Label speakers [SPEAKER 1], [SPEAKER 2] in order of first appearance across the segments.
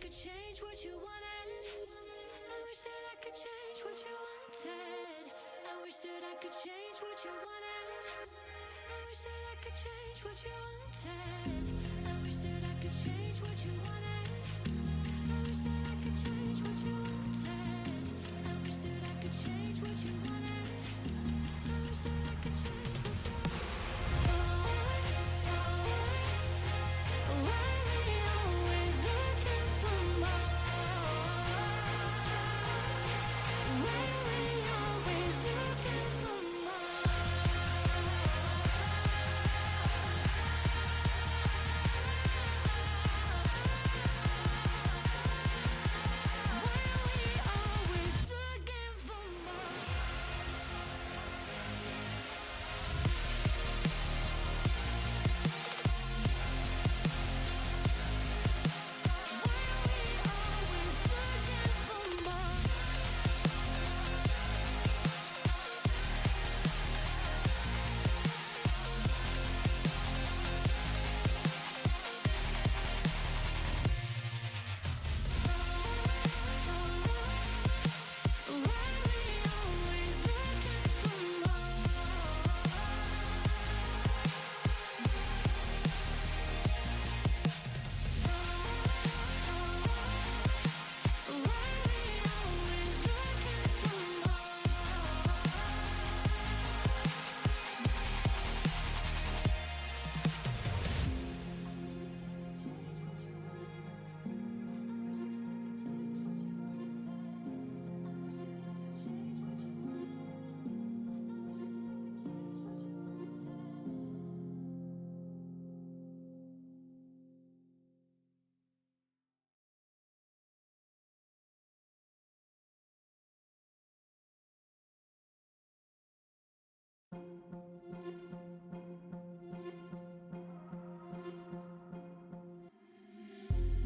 [SPEAKER 1] could change what you wanted. I wish that I could change what you wanted. I wish that I could change what you wanted. I wish that I could change what you wanted. I wish that I could change what you wanted. I wish that I could change what you wanted. I wish that I could change what you wanted. I wish that I could change what you wanted. Why we always looking for more? Why we always looking for more?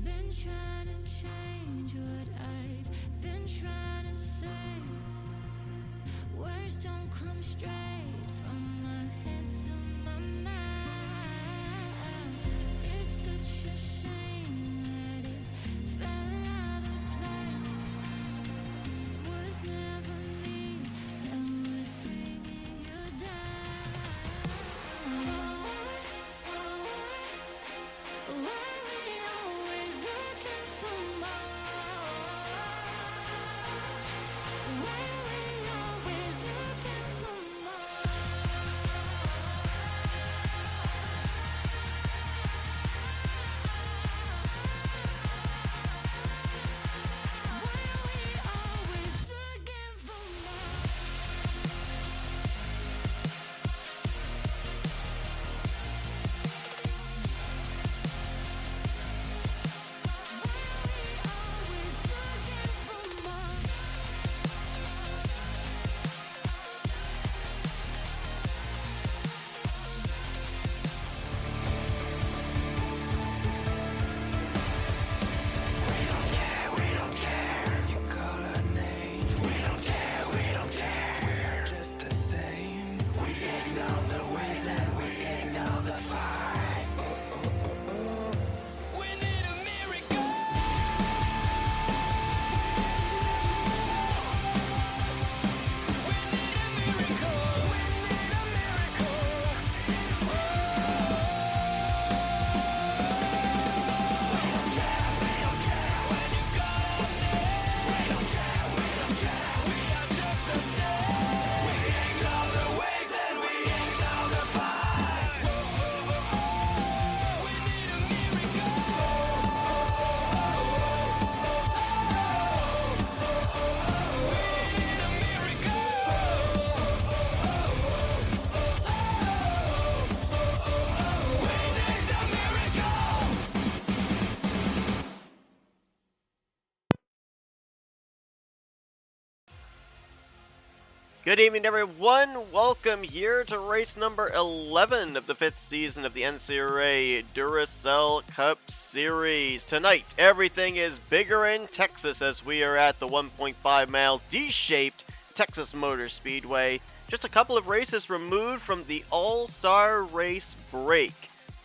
[SPEAKER 1] Been trying to change what I've been trying to say. Words don't come straight from my head to my mouth. It's such a shame that it fell out of place. Was never me that was bringing you down. Why we always looking for more? Why we always looking for more? Why we always looking for more? Always looking for more.
[SPEAKER 2] Good evening, everyone. Welcome here to race number 11 of the 5th season of the NCRA Duracell Cup Series. Tonight, everything is bigger in Texas as we are at the 1.5-mile D-shaped Texas Motor Speedway. Just a couple of races removed from the All-Star Race break.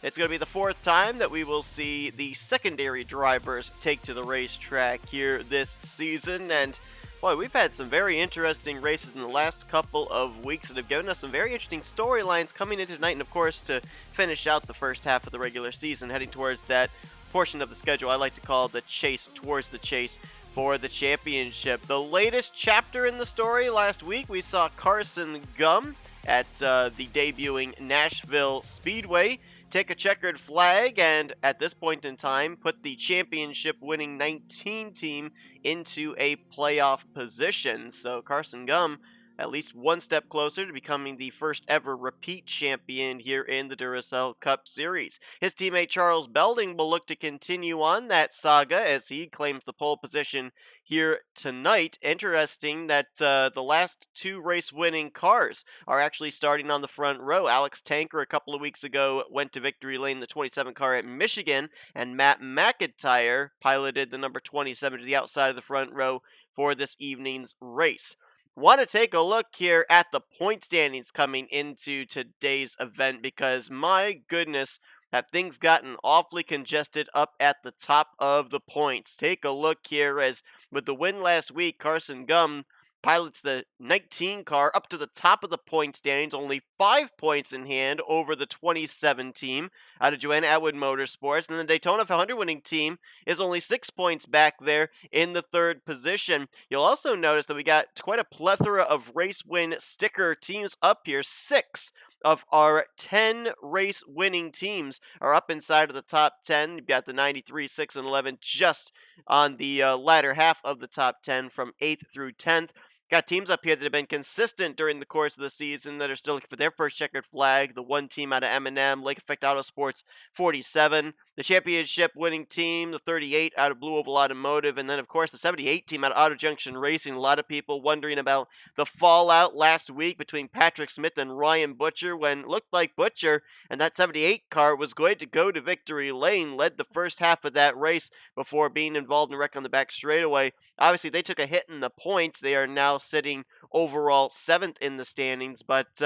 [SPEAKER 2] It's going to be the fourth time that we will see the secondary drivers take to the racetrack here this season, and boy, we've had some very interesting races in the last couple of weeks that have given us some very interesting storylines coming into tonight, and of course to finish out the first half of the regular season, heading towards that portion of the schedule I like to call the chase towards the chase for the championship. The latest chapter in the story last week, we saw Carson Gum at the debuting Nashville Speedway take a checkered flag and at this point in time put the championship winning 19 team into a playoff position. So Carson Gum at least one step closer to becoming the first ever repeat champion here in the Duracell Cup Series. His teammate Charles Belding will look to continue on that saga as he claims the pole position here tonight. Interesting that the last two race-winning cars are actually starting on the front row. Alex Tanker a couple of weeks ago went to victory lane, the 27 car at Michigan, and Matt McIntyre piloted the number 27 to the outside of the front row for this evening's race. Want to take a look here at the point standings coming into today's event because my goodness, have things gotten awfully congested up at the top of the points. Take a look here as with the win last week, Carson Gum pilots the 19 car up to the top of the point standings, only 5 points in hand over the 27 team out of Joanna Atwood Motorsports. And the Daytona 500 winning team is only 6 points back there in the third position. You'll also notice that we got quite a plethora of race win sticker teams up here. 6 of our 10 race winning teams are up inside of the top 10. You've got the 93, 6, and 11 just on the latter half of the top 10 from 8th through 10th. Got teams up here that have been consistent during the course of the season that are still looking for their first checkered flag. The one team out of M&M, Lake Effect Autosports, 47. The championship winning team, the 38 out of Blue Oval Automotive. And then, of course, the 78 team out of Auto Junction Racing. A lot of people wondering about the fallout last week between Patrick Smith and Ryan Butcher when it looked like Butcher and that 78 car was going to go to victory lane, led the first half of that race before being involved in a wreck on the back straightaway. Obviously, they took a hit in the points. They are now sitting overall 7th in the standings, but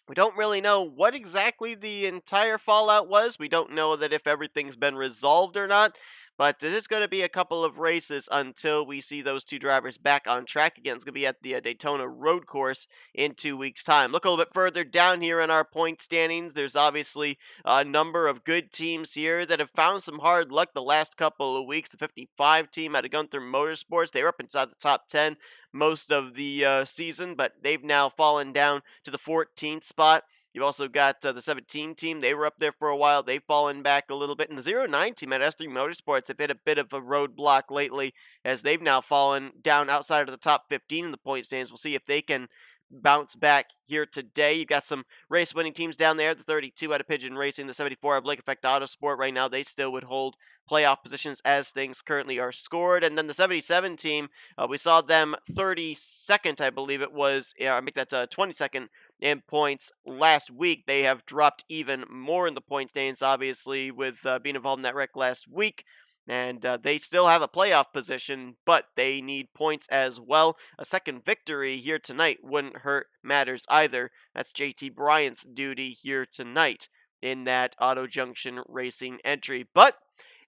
[SPEAKER 2] we don't really know what exactly the entire fallout was. We don't know that if everything's been resolved or not, but it is going to be a couple of races until we see those two drivers back on track again. It's going to be at the Daytona Road Course in 2 weeks' time. Look a little bit further down here in our point standings. There's obviously a number of good teams here that have found some hard luck the last couple of weeks. The 55 team out of Gunther Motorsports, they were up inside the top 10 most of the season, but they've now fallen down to the 14th spot. You've also got the 17 team. They were up there for a while. They've fallen back a little bit. And the 09 team at S3 Motorsports have hit a bit of a roadblock lately as they've now fallen down outside of the top 15 in the point stands. We'll see if they can bounce back here today. You've got some race winning teams down there. The 32 out of Pigeon Racing, the 74 of Lake Effect Autosport. Right now, they still would hold playoff positions as things currently are scored. And then the 77 team, we saw them 32nd, I believe it was. I make that 22nd in points last week. They have dropped even more in the point standings, obviously, with being involved in that wreck last week. And they still have a playoff position, but they need points as well. A second victory here tonight wouldn't hurt matters either. That's JT Bryant's duty here tonight in that Auto Junction Racing entry. But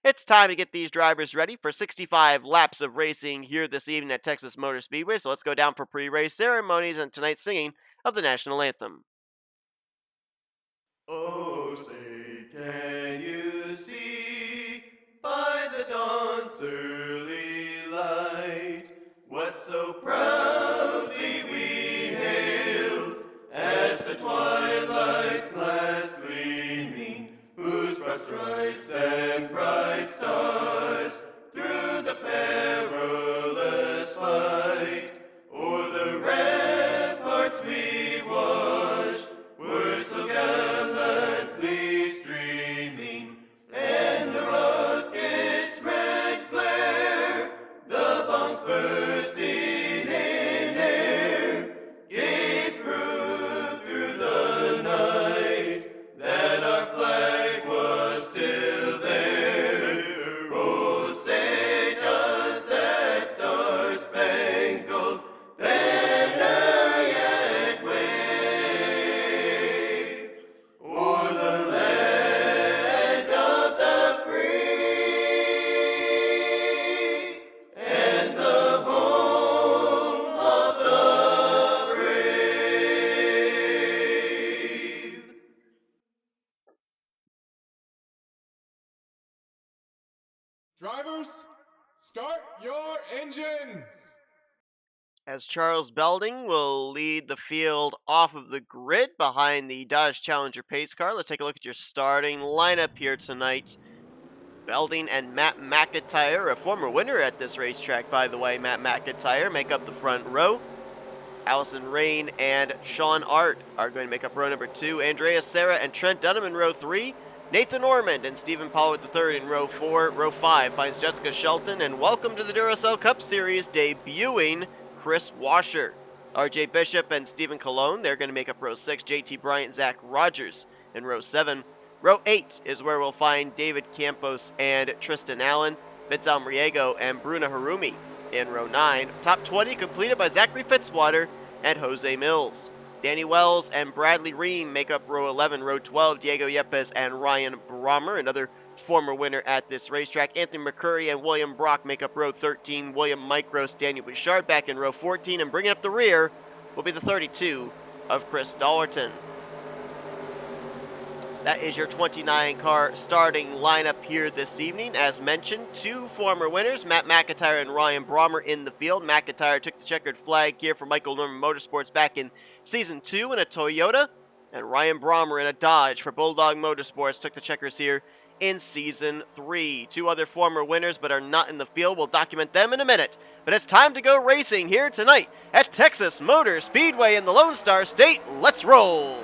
[SPEAKER 2] it's time to get these drivers ready for 65 laps of racing here this evening at Texas Motor Speedway. So let's go down for pre-race ceremonies and tonight's singing of the national anthem. Oh, say, can you see by the dawn's early light what so proudly we hailed at the twilight's last gleaming, whose broad stripes and bright stars through the perilous fight o'er the ramparts we watched were so gallantly streaming.
[SPEAKER 3] Drivers, start your engines!
[SPEAKER 2] As Charles Belding will lead the field off of the grid behind the Dodge Challenger pace car. Let's take a look at your starting lineup here tonight. Belding and Matt McIntyre, a former winner at this racetrack, by the way, Matt McIntyre, make up the front row. Allison Rain and Sean Art are going to make up row number 2. Andrea Serra and Trent Dunham in row 3. Nathan Ormond and Stephen Pollard III in row 4. Row 5 finds Jessica Shelton, and welcome to the Duracell Cup Series, debuting Chris Washer. RJ Bishop and Stephen Colon, they're going to make up row 6. JT Bryant, Zach Rogers in row 7. Row 8 is where we'll find David Campos and Tristan Allen, Vince Almriego and Bruna Harumi in row 9. Top 20 completed by Zachary Fitzwater and Jose Mills. Danny Wells and Bradley Ream make up row 11. Row 12, Diego Yepes and Ryan Brommer, another former winner at this racetrack. Anthony McCurry and William Brock make up row 13. William Micros, Daniel Bouchard back in row 14, and bringing up the rear will be the 32 of Chris Dollerton. That is your 29-car starting lineup here this evening. As mentioned, 2 former winners, Matt McIntyre and Ryan Brommer in the field. McIntyre took the checkered flag here for Michael Norman Motorsports back in Season 2 in a Toyota, and Ryan Brommer in a Dodge for Bulldog Motorsports took the checkers here in Season 3. 2 other former winners but are not in the field. We'll document them in a minute. But it's time to go racing here tonight at Texas Motor Speedway in the Lone Star State. Let's roll!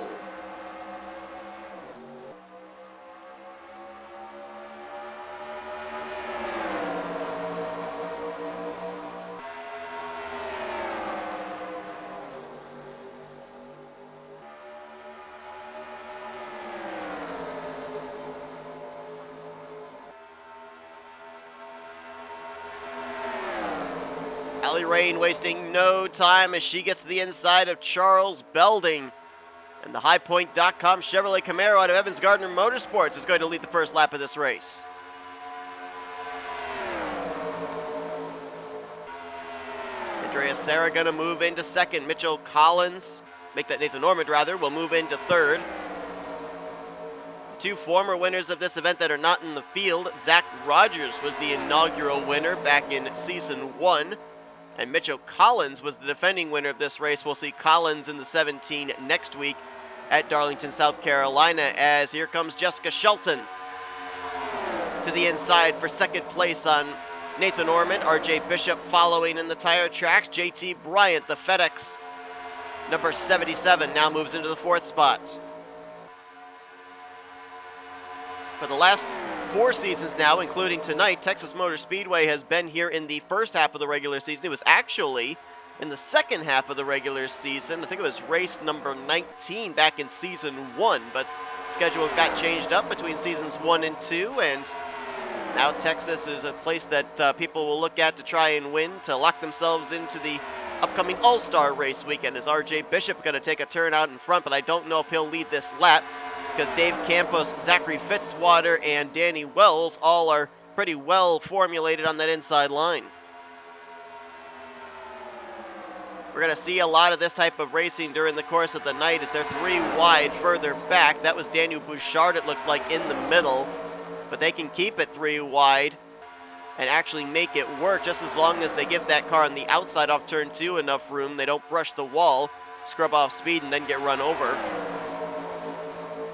[SPEAKER 2] Allie Rain wasting no time as she gets to the inside of Charles Belding. And the HighPoint.com Chevrolet Camaro out of Evans Gardner Motorsports is going to lead the first lap of this race. Andrea Serra going to move into second. Mitchell Collins, Nathan Ormond rather, will move into third. 2 former winners of this event that are not in the field. Zach Rogers was the inaugural winner back in Season 1. And Mitchell Collins was the defending winner of this race. We'll see Collins in the 17 next week at Darlington, South Carolina, as here comes Jessica Shelton to the inside for second place on Nathan Ormond. RJ Bishop following in the tire tracks. JT Bryant, the FedEx number 77, now moves into the 4th spot. For the last 4 seasons now, including tonight, Texas Motor Speedway has been here in the first half of the regular season. It was actually in the second half of the regular season. I think it was race number 19 back in Season 1, but schedule got changed up between Seasons 1 and 2, and now Texas is a place that people will look at to try and win, to lock themselves into the upcoming All-Star race weekend. Is RJ Bishop going to take a turn out in front, but I don't know if he'll lead this lap, because Dave Campos, Zachary Fitzwater, and Danny Wells all are pretty well formulated on that inside line. We're going to see a lot of this type of racing during the course of the night as they're 3 wide further back. That was Daniel Bouchard, it looked like, in the middle, but they can keep it 3 wide and actually make it work just as long as they give that car on the outside off turn 2 enough room. They don't brush the wall, scrub off speed, and then get run over.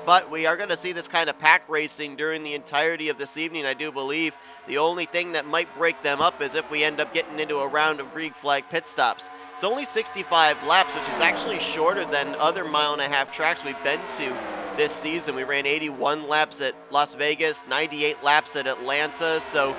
[SPEAKER 2] But we are going to see this kind of pack racing during the entirety of this evening, I do believe. The only thing that might break them up is if we end up getting into a round of green flag pit stops. It's only 65 laps, which is actually shorter than other mile-and-a-half tracks we've been to this season. We ran 81 laps at Las Vegas, 98 laps at Atlanta, so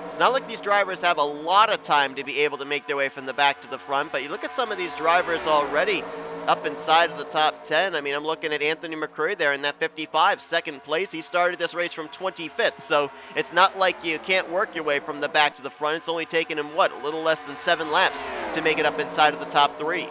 [SPEAKER 2] it's not like these drivers have a lot of time to be able to make their way from the back to the front, but you look at some of these drivers already up inside of the top 10. I mean, I'm looking at Anthony McCurry there in that 55, second place. He started this race from 25th, so it's not like you can't work your way from the back to the front. It's only taken him, a little less than 7 laps to make it up inside of the top 3.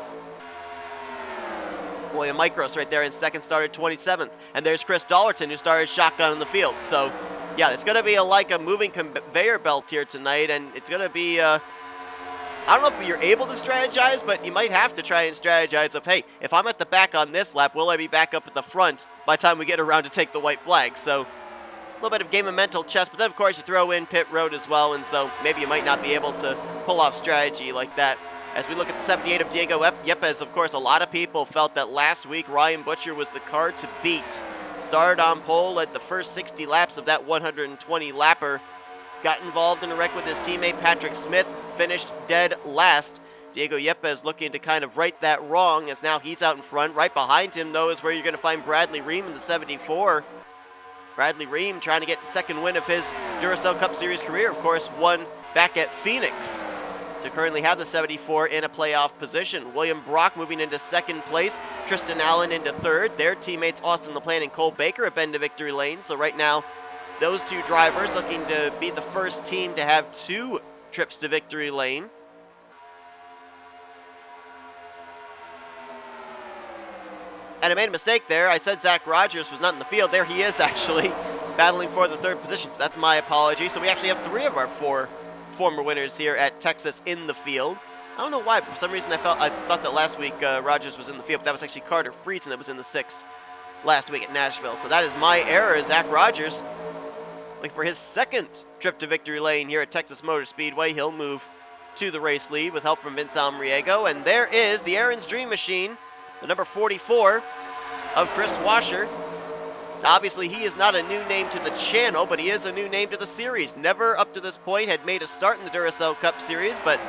[SPEAKER 2] William Micros right there in second, started 27th. And there's Chris Dollerton, who started shotgun in the field. So, yeah, it's going to be like a moving conveyor belt here tonight, and it's going to be I don't know if you're able to strategize, but you might have to try and strategize of, hey, if I'm at the back on this lap, will I be back up at the front by the time we get around to take the white flag? So little bit of game of mental chess, but then of course you throw in pit road as well, and so maybe you might not be able to pull off strategy like that. As we look at the 78 of Diego Yepes, of course, a lot of people felt that last week Ryan Butcher was the car to beat. Started on pole, led the first 60 laps of that 120 lapper. Got involved in a wreck with his teammate Patrick Smith, finished dead last. Diego Yepes looking to kind of right that wrong, as now he's out in front. Right behind him, though, is where you're going to find Bradley Ream in the 74. Bradley Ream trying to get the second win of his Duracell Cup Series career. Of course, won back at Phoenix to currently have the 74 in a playoff position. William Brock moving into second place. Tristan Allen into third. Their teammates Austin LaPlante and Cole Baker have been to victory lane. So right now, those two drivers looking to be the first team to have 2 trips to victory lane. And I made a mistake there. I said Zach Rogers was not in the field. There he is, actually, battling for the 3rd position. So that's my apology. So we actually have 3 of our 4 former winners here at Texas in the field. I don't know why. For some reason, I thought that last week Rogers was in the field. But that was actually Carter Friesen that was in the 6th last week at Nashville. So that is my error. Zach Rogers, looking for his 2nd trip to victory lane here at Texas Motor Speedway. He'll move to the race lead with help from Vince Almriego. And there is the Aaron's Dream Machine, the number 44 of Chris Washer. Obviously, he is not a new name to the channel, but he is a new name to the series. Never up to this point had made a start in the Duracell Cup Series, but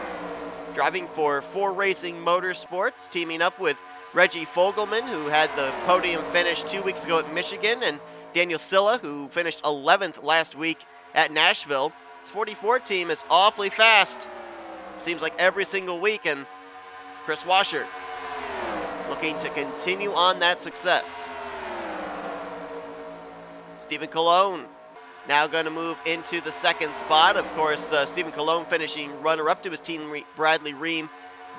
[SPEAKER 2] driving for 4 Racing Motorsports, teaming up with Reggie Fogelman, who had the podium finish 2 weeks ago at Michigan, and Daniel Silla, who finished 11th last week at Nashville. This 44 team is awfully fast. Seems like every single week, and Chris Washer looking to continue on that success. Stephen Colon now going to move into the 2nd spot. Of course, Stephen Colon finishing runner-up to his team Bradley Ream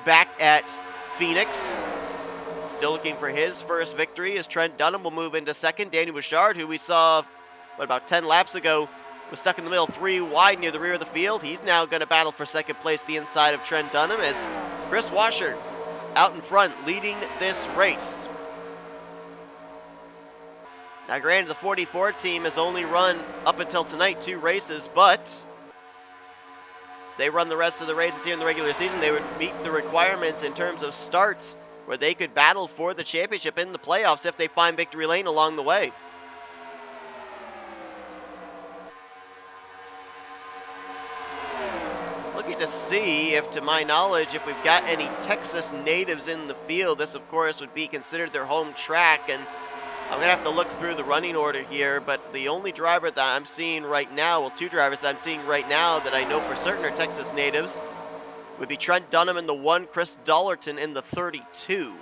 [SPEAKER 2] back at Phoenix. Still looking for his first victory as Trent Dunham will move into 2nd. Danny Bouchard, who we saw about 10 laps ago, was stuck in the middle 3 wide near the rear of the field. He's now going to battle for 2nd place the inside of Trent Dunham as Chris Washer out in front leading this race. Now granted, the 44 team has only run up until tonight 2 races, but if they run the rest of the races here in the regular season, they would meet the requirements in terms of starts where they could battle for the championship in the playoffs if they find victory lane along the way. Looking to see if, to my knowledge, if we've got any Texas natives in the field. This, of course, would be considered their home track, and I'm going to have to look through the running order here, but the only driver that I'm seeing right now, well, 2 drivers that I'm seeing right now that I know for certain are Texas natives, would be Trent Dunham in the 1, Chris Dollerton in the 32.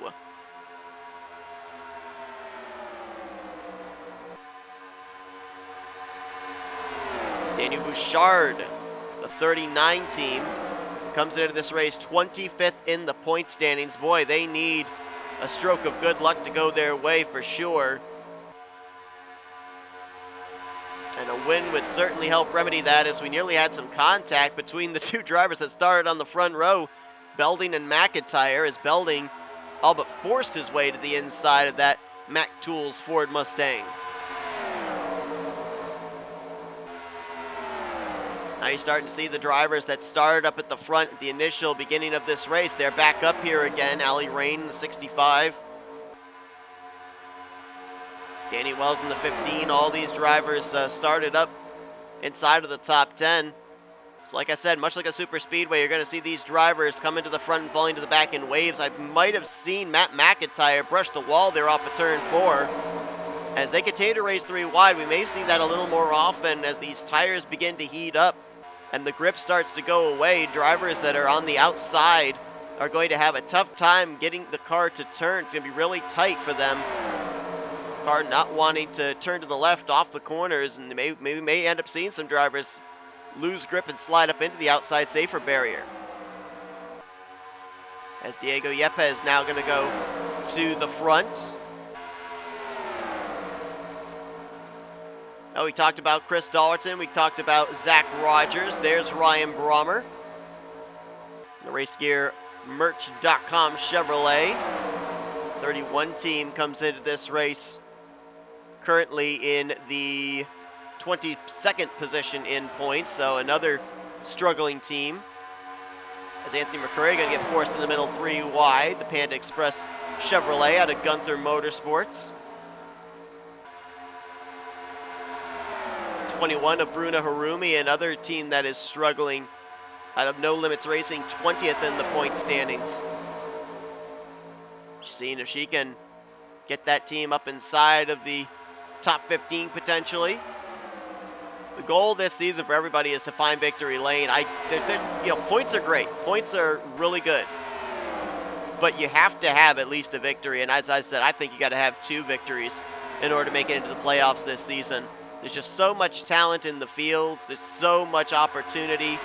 [SPEAKER 2] Daniel Bouchard, the 39 team, comes into this race 25th in the point standings. Boy, they need a stroke of good luck to go their way for sure. And a win would certainly help remedy that, as we nearly had some contact between the 2 drivers that started on the front row, Belding and McIntyre, as Belding all but forced his way to the inside of that Mac Tools Ford Mustang. Now you're starting to see the drivers that started up at the front at the initial beginning of this race. They're back up here again. Ali Rain in the 65. Danny Wells in the 15. All these drivers started up inside of the top 10. So like I said, much like a super speedway, you're going to see these drivers come into the front and falling to the back in waves. I might have seen Matt McIntyre brush the wall there off of turn 4. As they continue to race 3 wide, we may see that a little more often as these tires begin to heat up and the grip starts to go away. Drivers that are on the outside are going to have a tough time getting the car to turn. It's going to be really tight for them. Car not wanting to turn to the left off the corners, and maybe may end up seeing some drivers lose grip and slide up into the outside safer barrier. As Diego Yepes now going to go to the front. Oh, we talked about Chris Dollerton. We talked about Zach Rogers. There's Ryan Brommer. The RaceGearMerch.com Chevrolet 31 team comes into this race currently in the 22nd position in points, so another struggling team. As Anthony McCurry going to get forced in the middle 3 wide. The Panda Express Chevrolet out of Gunther Motorsports. 21 of Bruna Harumi, another team that is struggling out of No Limits Racing, 20th in the point standings. Seeing if she can get that team up inside of the top 15 potentially. The goal this season for everybody is to find victory lane. Points are great. Points are really good. But you have to have at least a victory. And as I said, I think you got to have 2 victories in order to make it into the playoffs this season. There's just so much talent in the fields. There's so much opportunity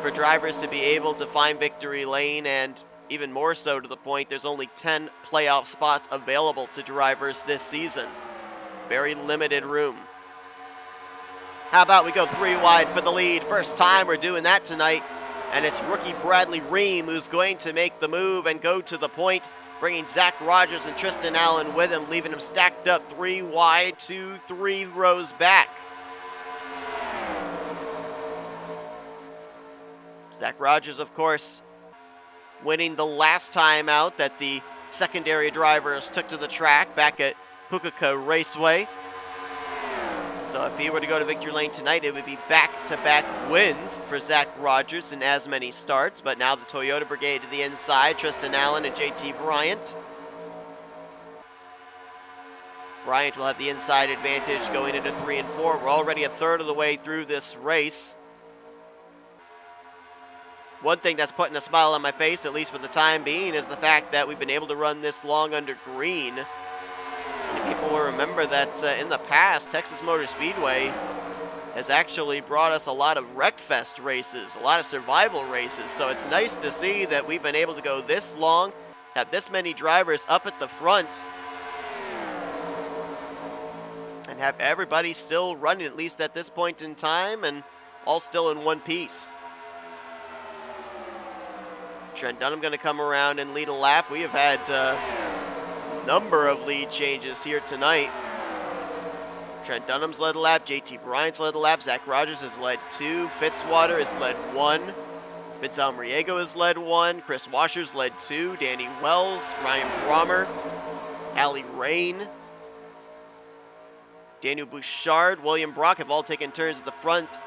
[SPEAKER 2] for drivers to be able to find victory lane. And even more so to the point, there's only 10 playoff spots available to drivers this season. Very limited room. How about we go 3 wide for the lead? First time we're doing that tonight. And it's rookie Bradley Ream who's going to make the move and go to the point, bringing Zach Rogers and Tristan Allen with him, leaving him stacked up 3 wide, 2-3 rows back. Zach Rogers, of course, winning the last time out that the secondary drivers took to the track back at Pukaka Raceway. So if he were to go to victory lane tonight, it would be back-to-back wins for Zach Rogers in as many starts. But now the Toyota Brigade to the inside, Tristan Allen and JT Bryant. Bryant will have the inside advantage going into 3 and 4. We're already a third of the way through this race. One thing that's putting a smile on my face, at least for the time being, is the fact that we've been able to run this long under green. People will remember that in the past, Texas Motor Speedway has actually brought us a lot of Wreckfest races, a lot of survival races. So it's nice to see that we've been able to go this long, have this many drivers up at the front, and have everybody still running, at least at this point in time, and all still in one piece. Trent Dunham going to come around and lead a lap. We have had number of lead changes here tonight. Trent Dunham's led a lap, JT Bryant's led a lap, Zach Rogers has led 2, Fitzwater has led 1, Vince Almariego has led 1, Chris Washer's led 2, Danny Wells, Ryan Brommer, Allie Rain, Daniel Bouchard, William Brock have all taken turns at the front.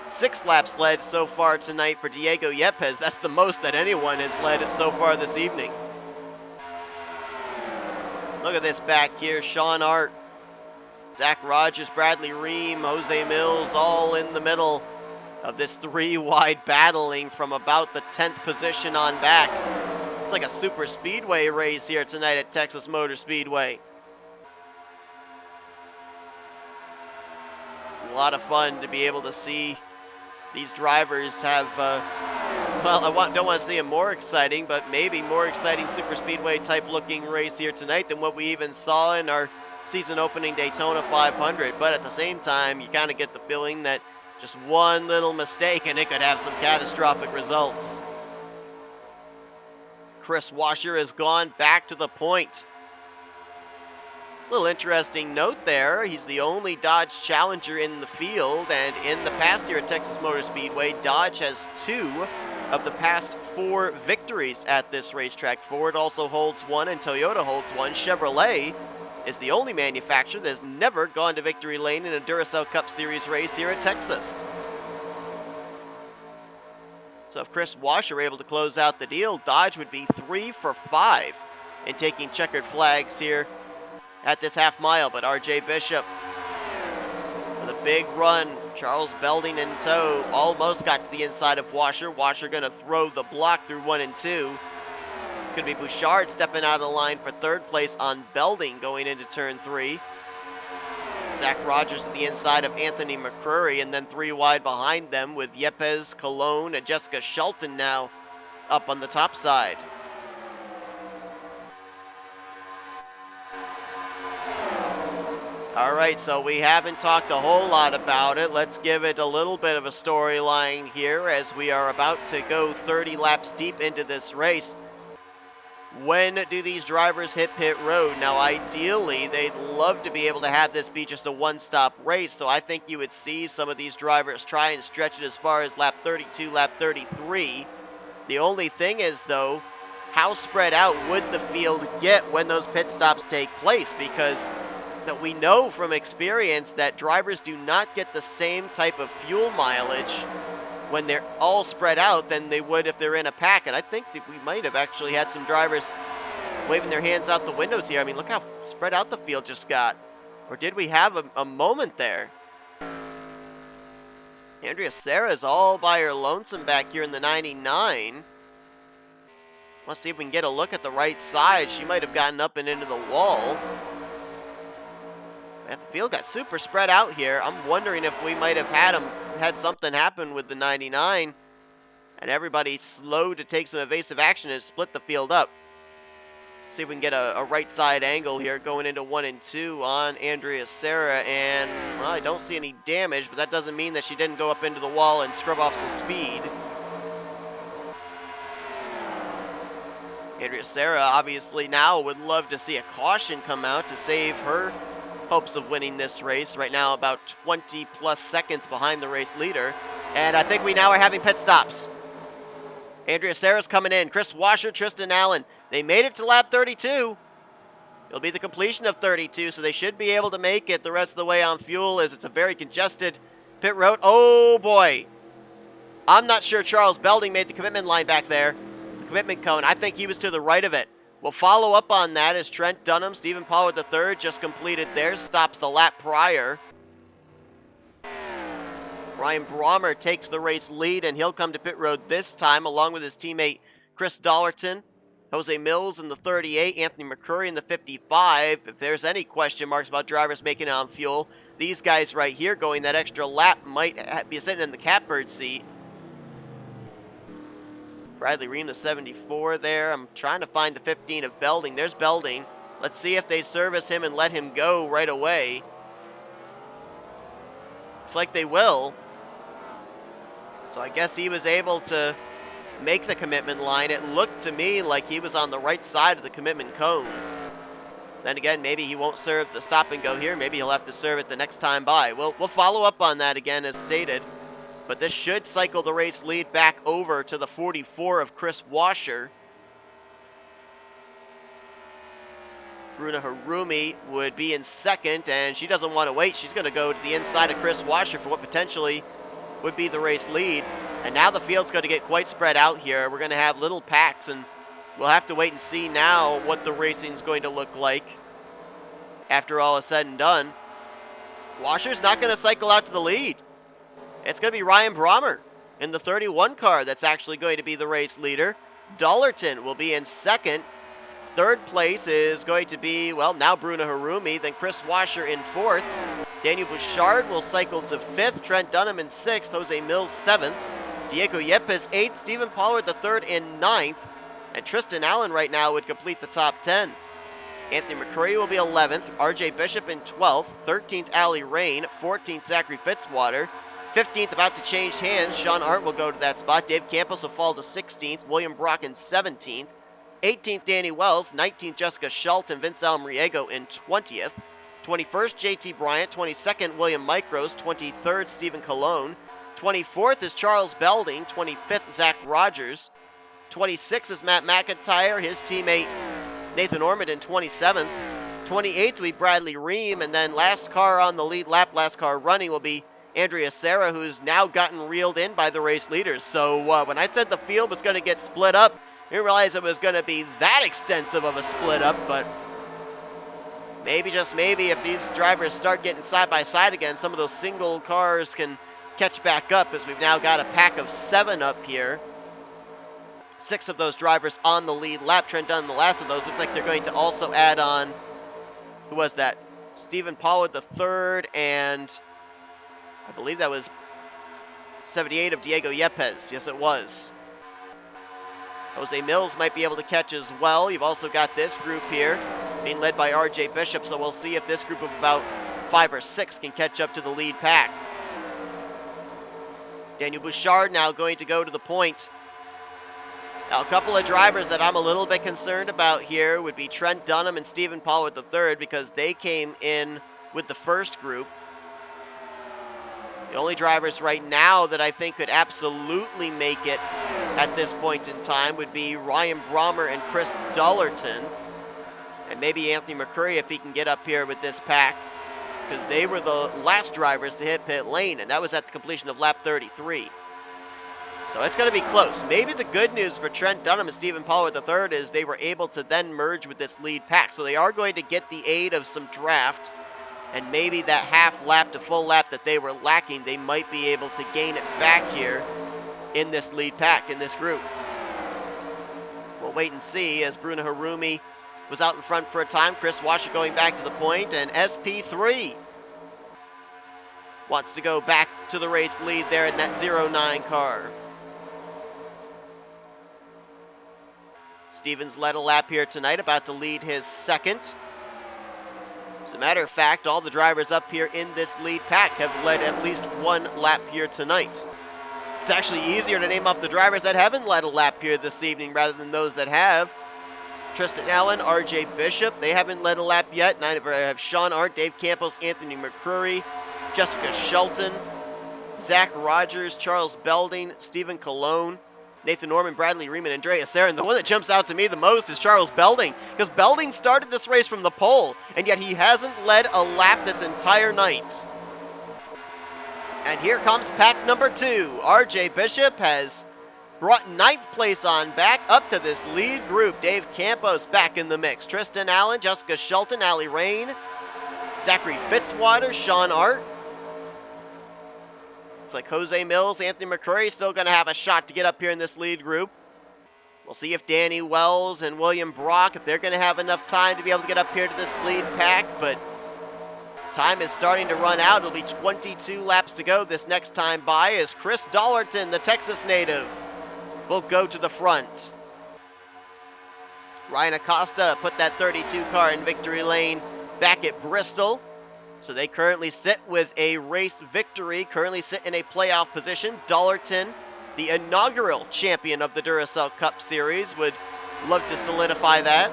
[SPEAKER 2] 6 laps led so far tonight for Diego Yepes. That's the most that anyone has led so far this evening. Look at this back here. Sean Art, Zach Rogers, Bradley Ream, Jose Mills, all in the middle of this 3 wide battling from about the 10th position on back. It's like a super speedway race here tonight at Texas Motor Speedway. A lot of fun to be able to see these drivers have, don't want to say a more exciting, but maybe more exciting super speedway type looking race here tonight than what we even saw in our season opening Daytona 500. But at the same time, you kind of get the feeling that just one little mistake and it could have some catastrophic results. Chris Washer has gone back to the point. Little interesting note there, he's the only Dodge Challenger in the field, and in the past year at Texas Motor Speedway, Dodge has 2 of the past 4 victories at this racetrack. Ford also holds 1 and Toyota holds 1. Chevrolet is the only manufacturer that has never gone to victory lane in a Duracell Cup Series race here at Texas. So if Chris Washer were able to close out the deal, Dodge would be 3 for 5 in taking checkered flags here at this half mile. But RJ Bishop with a big run, Charles Belding in tow, almost got to the inside of Washer. Washer going to throw the block through 1 and 2. It's going to be Bouchard stepping out of the line for 3rd place on Belding going into turn 3. Zach Rogers to the inside of Anthony McCurry, and then 3 wide behind them with Yepes, Colon, and Jessica Shelton now up on the top side. All right, so we haven't talked a whole lot about it. Let's give it a little bit of a storyline here as we are about to go 30 laps deep into this race. when do these drivers hit pit road? Now, ideally, they'd love to be able to have this be just a one-stop race, so I think you would see some of these drivers try and stretch it as far as lap 32, lap 33. The only thing is, though, how spread out would the field get when those pit stops take place? Because we know from experience that drivers do not get the same type of fuel mileage when they're all spread out than they would if they're in a pack. And I think that we might have actually had some drivers waving their hands out the windows here. I mean, look how spread out the field just got. Or did we have a moment there? NNSCRA is all by her lonesome back here in the 99. Let's see if we can get a look at the right side. She might have gotten up and into the wall. The field got super spread out here. I'm wondering if we might have had something happen with the 99 and everybody slowed to take some evasive action and split the field up. See if we can get a right side angle here going into 1 and 2 on NNSCRA, and well, I don't see any damage, but that doesn't mean that she didn't go up into the wall and scrub off some speed. NNSCRA obviously now would love to see a caution come out to save her hopes of winning this race. Right now about 20 plus seconds behind the race leader, and I think we now are having pit stops. NNSCRA's coming in. Chris Washer, Tristan Allen, they made it to lap 32. It'll be the completion of 32, so they should be able to make it the rest of the way on fuel, as it's a very congested pit road. Oh boy, I'm not sure Charles Belding made the commitment line back there, the commitment cone. I think he was to the right of it. We'll follow up on that as Trent Dunham, Stephen Pollard III just completed theirs, stops the lap prior. Ryan Brommer takes the race lead, and he'll come to pit road this time along with his teammate Chris Dollerton. Jose Mills in the 38, Anthony McCurry in the 55. If there's any question marks about drivers making it on fuel, these guys right here going that extra lap might be sitting in the catbird seat. Bradley Ream, the 74 there. I'm trying to find the 15 of Belding. There's Belding. Let's see if they service him and let him go right away. Looks like they will. So I guess he was able to make the commitment line. It looked to me like he was on the right side of the commitment cone. Then again, maybe he won't serve the stop and go here. Maybe he'll have to serve it the next time by. We'll follow up on that again as stated. But this should cycle the race lead back over to the 44 of Chris Washer. Bruna Harumi would be in second, and she doesn't want to wait. She's going to go to the inside of Chris Washer for what potentially would be the race lead. And now the field's going to get quite spread out here. We're going to have little packs, and we'll have to wait and see now what the racing's going to look like after all is said and done. Washer's not going to cycle out to the lead. It's going to be Ryan Brommer in the 31 car that's actually going to be the race leader. Dollerton will be in second. Third place is going to be, well, now Bruna Harumi, then Chris Washer in fourth. Daniel Bouchard will cycle to fifth. Trent Dunham in sixth. Jose Mills seventh. Diego Yepes eighth. Stephen Pollard the third in ninth. And Tristan Allen right now would complete the top 10. Anthony McCurry will be 11th. RJ Bishop in 12th. 13th, Ali Rain. 14th, Zachary Fitzwater. 15th, about to change hands. Sean Arndt will go to that spot. Dave Campos will fall to 16th. William Brock in 17th. 18th, Danny Wells. 19th, Jessica Schultz and Vince Almriego in 20th. 21st, JT Bryant. 22nd, William Micros. 23rd, Stephen Colon. 24th is Charles Belding. 25th, Zach Rogers. 26th is Matt McIntyre. His teammate Nathan Ormond in 27th. 28th will be Bradley Ream. And then last car on the lead lap, last car running will be NNSCRA, who's now gotten reeled in by the race leaders. So when I said the field was going to get split up, I didn't realize it was going to be that extensive of a split up, but maybe, just maybe, if these drivers start getting side by side again, some of those single cars can catch back up, as we've now got a pack of 7 up here. 6 of those drivers on the lead lap. Trent Dunn, the last of those. Looks like they're going to also add on, who was that? Stephen Pollard the third, and I believe that was 78 of Diego Yepes. Yes, it was. Jose Mills might be able to catch as well. You've also got this group here being led by RJ Bishop, so we'll see if this group of about 5 or 6 can catch up to the lead pack. Daniel Bouchard now going to go to the point. Now, a couple of drivers that I'm a little bit concerned about here would be Trent Dunham and Stephen Pollard III, because they came in with the first group. The only drivers right now that I think could absolutely make it at this point in time would be Ryan Brommer and Chris Dollerton. And maybe Anthony McCurry if he can get up here with this pack, because they were the last drivers to hit pit lane, and that was at the completion of lap 33. So it's going to be close. Maybe the good news for Trent Dunham and Stephen Pollard III is they were able to then merge with this lead pack. So they are going to get the aid of some draft, and maybe that half lap to full lap that they were lacking, they might be able to gain it back here in this lead pack, in this group. We'll wait and see, as Bruno Harumi was out in front for a time. Chris Washer going back to the point, and SP3 wants to go back to the race lead there in that 09 car. Stevens led a lap here tonight, about to lead his second. As a matter of fact, all the drivers up here in this lead pack have led at least one lap here tonight. It's actually easier to name off the drivers that haven't led a lap here this evening rather than those that have. Tristan Allen, RJ Bishop, they haven't led a lap yet. I have Sean Arndt, Dave Campos, Anthony McCurry, Jessica Shelton, Zach Rogers, Charles Belding, Stephen Colon, Nathan Norman, Bradley Riemann, Andreas Sarin. The one that jumps out to me the most is Charles Belding, because Belding started this race from the pole, and yet he hasn't led a lap this entire night. And here comes pack number 2. RJ Bishop has brought 9th place on back up to this lead group. Dave Campos back in the mix. Tristan Allen, Jessica Shelton, Allie Rain, Zachary Fitzwater, Sean Art. It's like Jose Mills, Anthony McCurry still going to have a shot to get up here in this lead group. We'll see if Danny Wells and William Brock, if they're going to have enough time to be able to get up here to this lead pack, but time is starting to run out. It'll be 22 laps to go this next time by, as Chris Dollerton, the Texas native, will go to the front. Ryan Acosta put that 32 car in victory lane back at Bristol. So they currently sit with a race victory, currently sit in a playoff position. Dollerton, the inaugural champion of the Duracell Cup Series, would love to solidify that.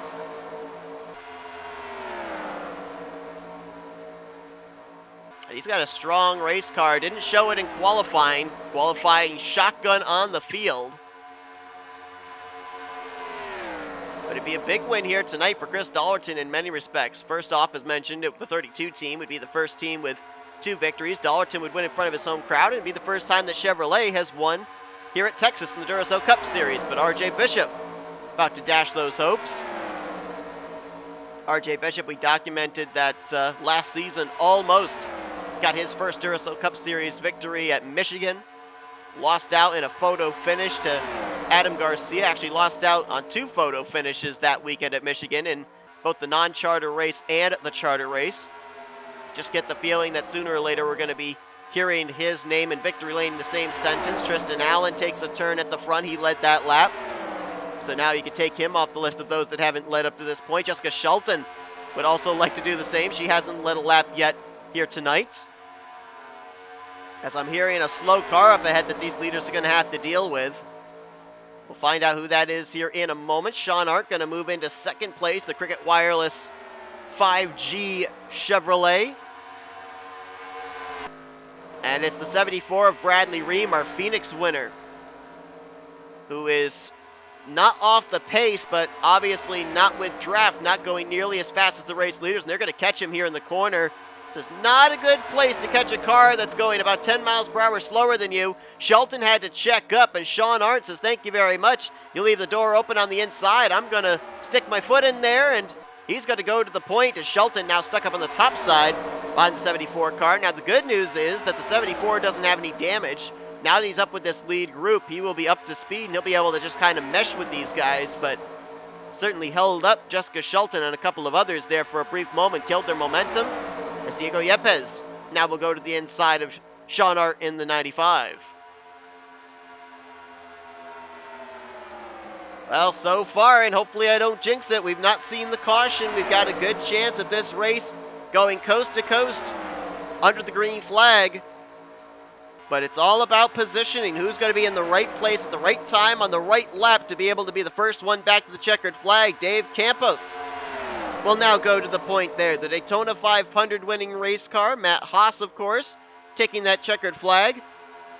[SPEAKER 2] He's got a strong race car. Didn't show it in qualifying. Qualifying shotgun on the field. But it'd be a big win here tonight for Chris Dollerton in many respects. First off, as mentioned, the 32 team would be the first team with 2 victories. Dollerton would win in front of his home crowd, and it'd be the first time that Chevrolet has won here at Texas in the Duracell Cup Series. But RJ Bishop about to dash those hopes. RJ Bishop, we documented that last season almost got his first Duracell Cup Series victory at Michigan. Lost out in a photo finish to Adam Garcia. Actually lost out on 2 photo finishes that weekend at Michigan in both the non-charter race and the charter race. Just get the feeling that sooner or later we're going to be hearing his name in victory lane in the same sentence. Tristan Allen takes a turn at the front. He led that lap. So now you can take him off the list of those that haven't led up to this point. Jessica Shelton would also like to do the same. She hasn't led a lap yet here tonight. As I'm hearing a slow car up ahead that these leaders are going to have to deal with. We'll find out who that is here in a moment. Sean Art going to move into second place, the Cricket Wireless 5G Chevrolet. And it's the 74 of Bradley Ream, our Phoenix winner, who is not off the pace, but obviously not with draft, not going nearly as fast as the race leaders, and they're going to catch him here in the corner. This is not a good place to catch a car that's going about 10 miles per hour slower than you. Shelton had to check up, and Sean Arndt says, thank you very much. You leave the door open on the inside. I'm going to stick my foot in there, and he's going to go to the point as Shelton now stuck up on the top side behind the 74 car. Now, the good news is that the 74 doesn't have any damage. Now that he's up with this lead group, he will be up to speed, and he'll be able to just kind of mesh with these guys, but certainly held up Jessica Shelton and a couple of others there for a brief moment, killed their momentum. As Diego Yepes now will go to the inside of Sean Art in the 95. Well, so far, and hopefully I don't jinx it, we've not seen the caution. We've got a good chance of this race going coast to coast under the green flag. But it's all about positioning. Who's going to be in the right place at the right time on the right lap to be able to be the first one back to the checkered flag. Dave Campos will now go to the point there. The Daytona 500 winning race car, Matt Haas, of course, taking that checkered flag.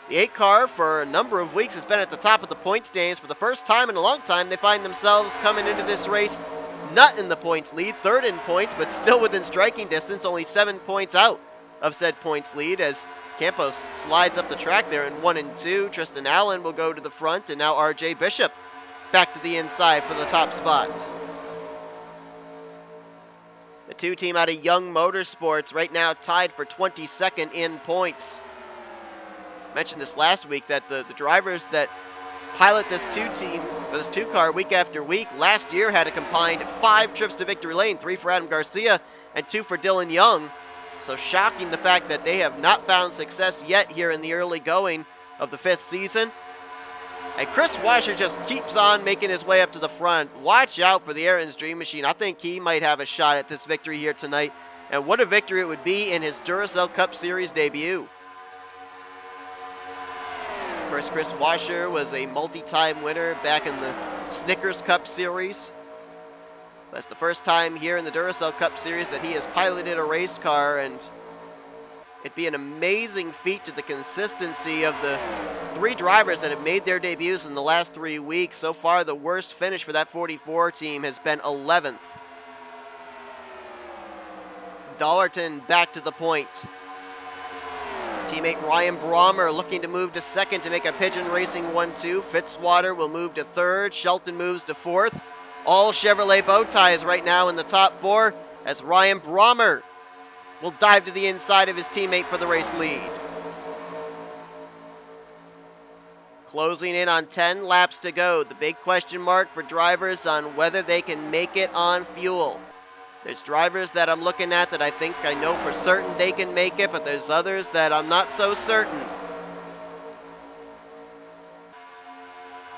[SPEAKER 2] The 8 car, for a number of weeks, has been at the top of the point standings. For the first time in a long time, they find themselves coming into this race not in the points lead, third in points, but still within striking distance, only 7 points out of said points lead as Campos slides up the track there in 1 and 2. Tristan Allen will go to the front, and now RJ Bishop back to the inside for the top spots. The 2 team out of Young Motorsports right now tied for 22nd in points. Mentioned this last week that the drivers that pilot this 2 car week after week last year had a combined 5 trips to victory lane, 3 for Adam Garcia and 2 for Dylan Young. So shocking the fact that they have not found success yet here in the early going of the 5th season. And Chris Washer just keeps on making his way up to the front. Watch out for the Aaron's Dream Machine. I think he might have a shot at this victory here tonight. And what a victory it would be in his Duracell Cup Series debut. Of course, Chris Washer was a multi-time winner back in the Snickers Cup Series. That's the first time here in the Duracell Cup Series that he has piloted a race car, and it'd be an amazing feat to the consistency of the 3 drivers that have made their debuts in the last 3 weeks. So far, the worst finish for that 44 team has been 11th. Dollarton back to the point. Teammate Ryan Brommer looking to move to second to make a Pigeon Racing 1-2. Fitzwater will move to third. Shelton moves to fourth. All Chevrolet bow ties right now in the top 4 as Ryan Brommer will dive to the inside of his teammate for the race lead. Closing in on 10 laps to go. The big question mark for drivers on whether they can make it on fuel. There's drivers that I'm looking at that I think I know for certain they can make it, but there's others that I'm not so certain.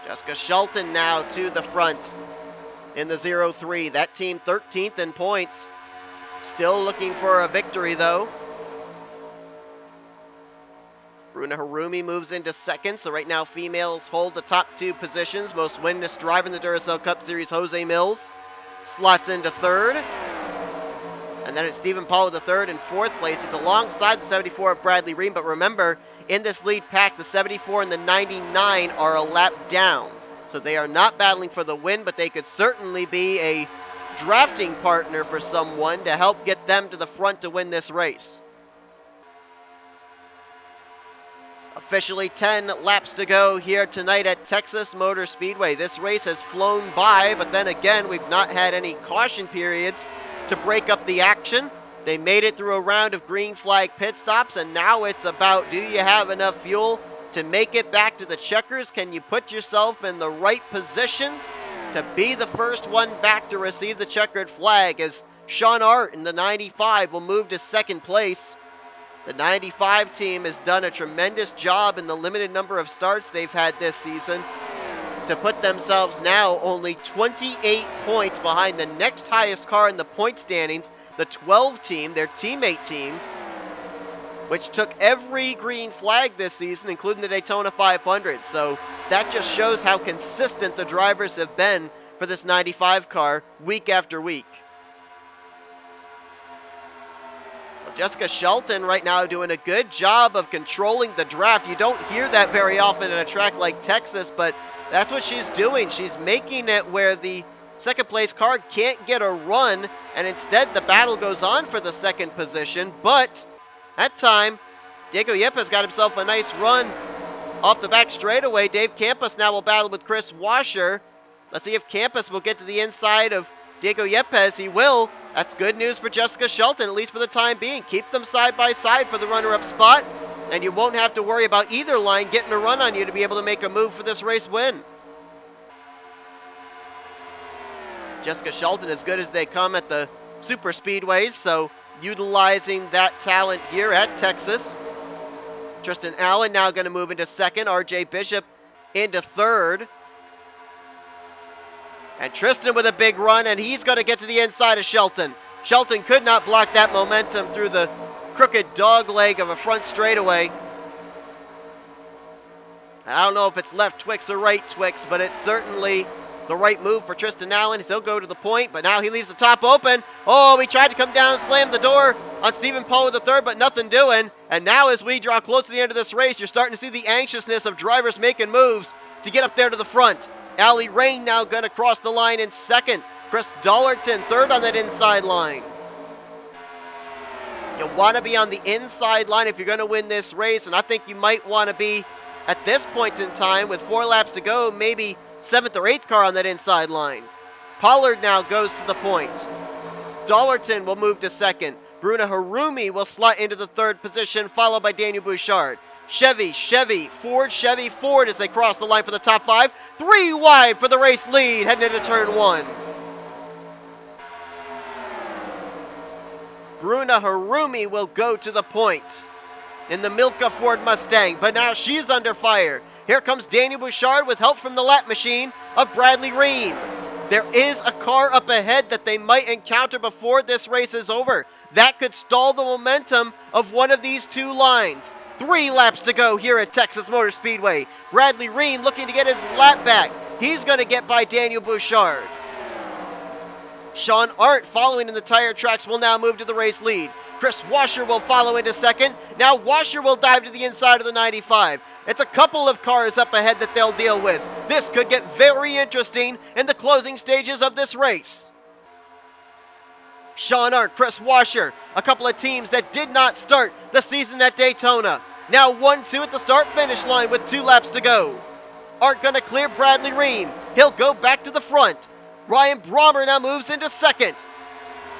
[SPEAKER 2] Jessica Shelton now to the front in the 0-3. That team 13th in points. Still looking for a victory, though. Bruna Harumi moves into second, so right now females hold the top 2 positions. Most winless driver in the Duracell Cup Series, Jose Mills, slots into third. And then it's Stephen Paul with the third and fourth place. He's alongside the 74 of Bradley Ream, but remember, in this lead pack, the 74 and the 99 are a lap down. So they are not battling for the win, but they could certainly be a drafting partner for someone to help get them to the front to win this race. Officially 10 laps to go here tonight at Texas Motor Speedway. This race has flown by, but then again, we've not had any caution periods to break up the action. They made it through a round of green flag pit stops, and now it's about, do you have enough fuel to make it back to the checkers? Can you put yourself in the right position to be the first one back to receive the checkered flag, as Sean Art in the 95 will move to second place. The 95 team has done a tremendous job in the limited number of starts they've had this season to put themselves now only 28 points behind the next highest car in the point standings, the 12 team, their teammate team, which took every green flag this season, including the Daytona 500. So that just shows how consistent the drivers have been for this 95 car week after week. Jessica Shelton right now doing a good job of controlling the draft. You don't hear that very often at a track like Texas, but that's what she's doing. She's making it where the second place car can't get a run, and instead the battle goes on for the second position. But that time, Diego Yepes got himself a nice run off the back straightaway. Dave Campos now will battle with Chris Washer. Let's see if Campos will get to the inside of Diego Yepes. He will. That's good news for Jessica Shelton, at least for the time being. Keep them side by side for the runner-up spot, and you won't have to worry about either line getting a run on you to be able to make a move for this race win. Jessica Shelton as good as they come at the super speedways, so utilizing that talent here at Texas. Tristan Allen now going to move into second. RJ Bishop into third. And Tristan with a big run, and he's going to get to the inside of Shelton. Shelton could not block that momentum through the crooked dog leg of a front straightaway. I don't know if it's left Twix or right Twix, but it's certainly the right move for Tristan Allen. He'll go to the point, but now he leaves the top open. Oh, he tried to come down, slam the door on Stephen Paul with the third, but nothing doing. And now as we draw close to the end of this race, you're starting to see the anxiousness of drivers making moves to get up there to the front. Allie Rain now going to cross the line in second. Chris Dollarton third on that inside line. You want to be on the inside line if you're going to win this race, and I think you might want to be, at this point in time, with 4 laps to go, maybe 7th or 8th car on that inside line. Pollard now goes to the point. Dollarton will move to second. Bruna Harumi will slot into the third position, followed by Daniel Bouchard. Chevy, Ford as they cross the line for the top 5. 3 wide for the race lead, heading into turn 1. Bruna Harumi will go to the point in the Milka Ford Mustang, but now she's under fire. Here comes Daniel Bouchard with help from the lap machine of Bradley Ream. There is a car up ahead that they might encounter before this race is over. That could stall the momentum of one of these 2 lines. 3 laps to go here at Texas Motor Speedway. Bradley Ream looking to get his lap back. He's going to get by Daniel Bouchard. Sean Arndt, following in the tire tracks, will now move to the race lead. Chris Washer will follow into second. Now Washer will dive to the inside of the 95. It's a couple of cars up ahead that they'll deal with. This could get very interesting in the closing stages of this race. Sean Arndt, Chris Washer, a couple of teams that did not start the season at Daytona. Now 1-2 at the start-finish line with 2 laps to go. Arndt gonna clear Bradley Ream. He'll go back to the front. Ryan Brommer now moves into second.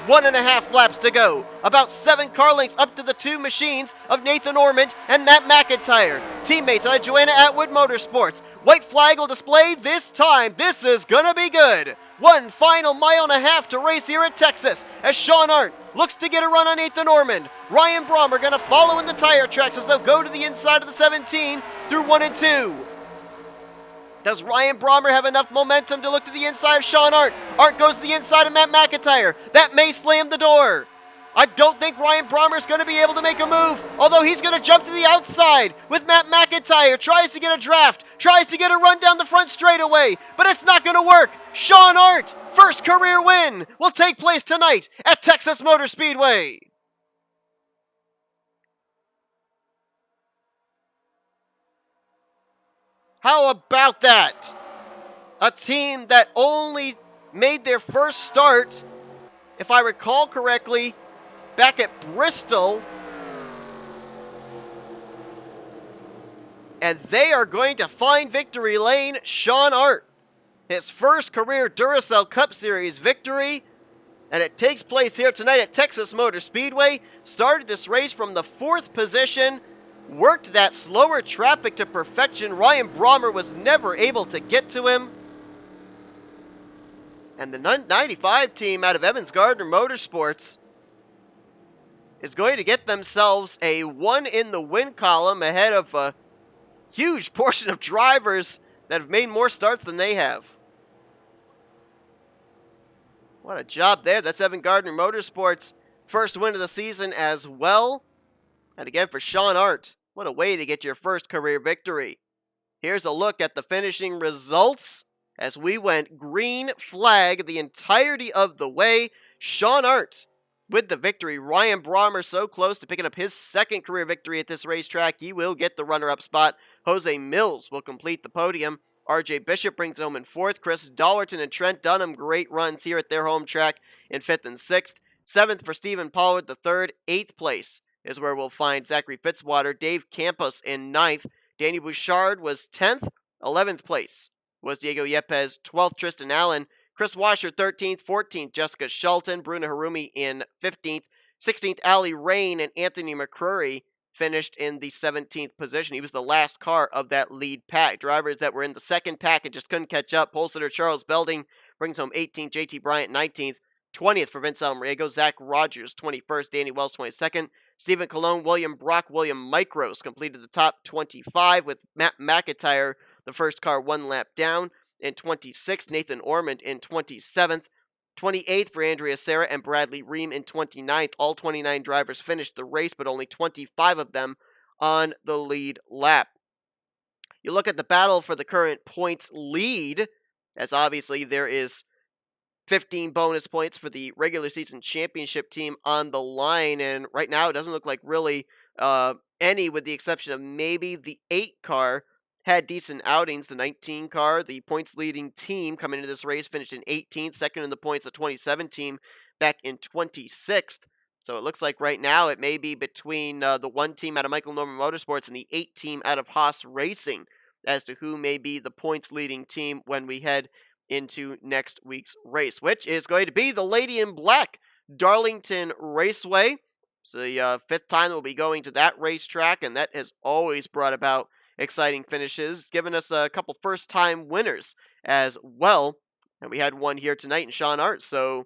[SPEAKER 2] 1.5 laps to go. About 7 car lengths up to the 2 machines of Nathan Ormond and Matt McIntyre. Teammates on Joanna Atwood Motorsports. White flag will display this time. This is gonna be good. 1 final mile and a half to race here at Texas as Sean Arndt looks to get a run on Nathan Ormond. Ryan Brommer gonna follow in the tire tracks as they'll go to the inside of the 17 through 1 and 2. Does Ryan Brommer have enough momentum to look to the inside of Sean Arndt? Arndt goes to the inside of Matt McIntyre. That may slam the door. I don't think Ryan Brommer is going to be able to make a move, although he's going to jump to the outside with Matt McIntyre. Tries to get a draft, tries to get a run down the front straightaway, but it's not going to work. Sean Arndt, first career win, will take place tonight at Texas Motor Speedway. How about that? A team that only made their first start, if I recall correctly, back at Bristol. And they are going to find victory lane. Sean Arndt, his first career Duracell Cup Series victory. And it takes place here tonight at Texas Motor Speedway. Started this race from the 4th position. Worked that slower traffic to perfection. Ryan Brommer was never able to get to him. And the 95 team out of Evans Gardner Motorsports is going to get themselves a 1 in the win column ahead of a huge portion of drivers that have made more starts than they have. What a job there. That's Evan Gardner Motorsports' first win of the season as well. And again for Sean Arndt, what a way to get your first career victory. Here's a look at the finishing results as we went green flag the entirety of the way. Sean Arndt with the victory. Ryan Brommer so close to picking up his 2nd career victory at this racetrack. He will get the runner-up spot. Jose Mills will complete the podium. RJ Bishop brings it home in 4th. Chris Dollarton and Trent Dunham, great runs here at their home track in 5th and 6th. 7th for Stephen Pollard, the 3rd. 8th place is where we'll find Zachary Fitzwater. Dave Campos in 9th. Danny Bouchard was 10th. 11th place was Diego Yepes. 12th, Tristan Allen. Chris Washer, 13th. 14th, Jessica Shelton. Bruna Harumi in 15th. 16th, Allie Rain and Anthony McCrory finished in the 17th position. He was the last car of that lead pack. Drivers that were in the second pack and just couldn't catch up. Pole sitter Charles Belding brings home 18th. JT Bryant, 19th. 20th for Vince Almriego. Zach Rogers, 21st. Danny Wells, 22nd. Stephen Colon, William Brock, William Micros completed the top 25 with Matt McIntyre, the first car 1 lap down, in 26th. Nathan Ormond in 27th. 28th for Andrea Serra and Bradley Ream in 29th. All 29 drivers finished the race, but only 25 of them on the lead lap. You look at the battle for the current points lead, as obviously there is 15 bonus points for the regular season championship team on the line, and right now it doesn't look like really any, with the exception of maybe the 8 car, had decent outings. The 19 car, the points leading team coming into this race, finished in 18th, second in the points, the 27 team back in 26th. So it looks like right now it may be between the 1 team out of Michael Norman Motorsports and the 8 team out of Haas Racing as to who may be the points leading team when we head into next week's race, which is going to be the Lady in Black Darlington Raceway. It's the 5th time that we'll be going to that racetrack, and that has always brought about exciting finishes, giving us a couple first-time winners as well. And we had one here tonight in Sean Art, so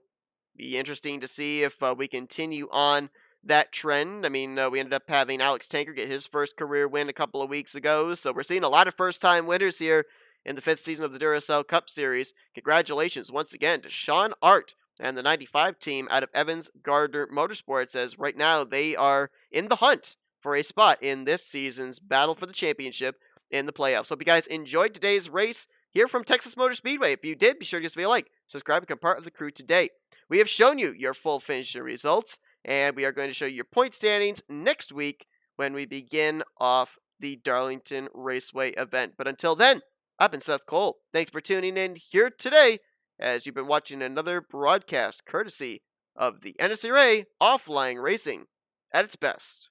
[SPEAKER 2] be interesting to see if we continue on that trend. I mean, we ended up having Alex Tanker get his first career win a couple of weeks ago, so we're seeing a lot of first-time winners here in the 5th season of the Duracell Cup Series. Congratulations once again to Sean Art and the 95 team out of Evans Gardner Motorsports, as right now they are in the hunt for a spot in this season's battle for the championship in the playoffs. Hope you guys enjoyed today's race here from Texas Motor Speedway. If you did, be sure to give us a like, subscribe, and become part of the crew today. We have shown you your full finish results, and we are going to show you your point standings next week when we begin off the Darlington Raceway event. But until then, I've been Seth Cole. Thanks for tuning in here today as you've been watching another broadcast courtesy of the NNSCRA Offline Racing at its best.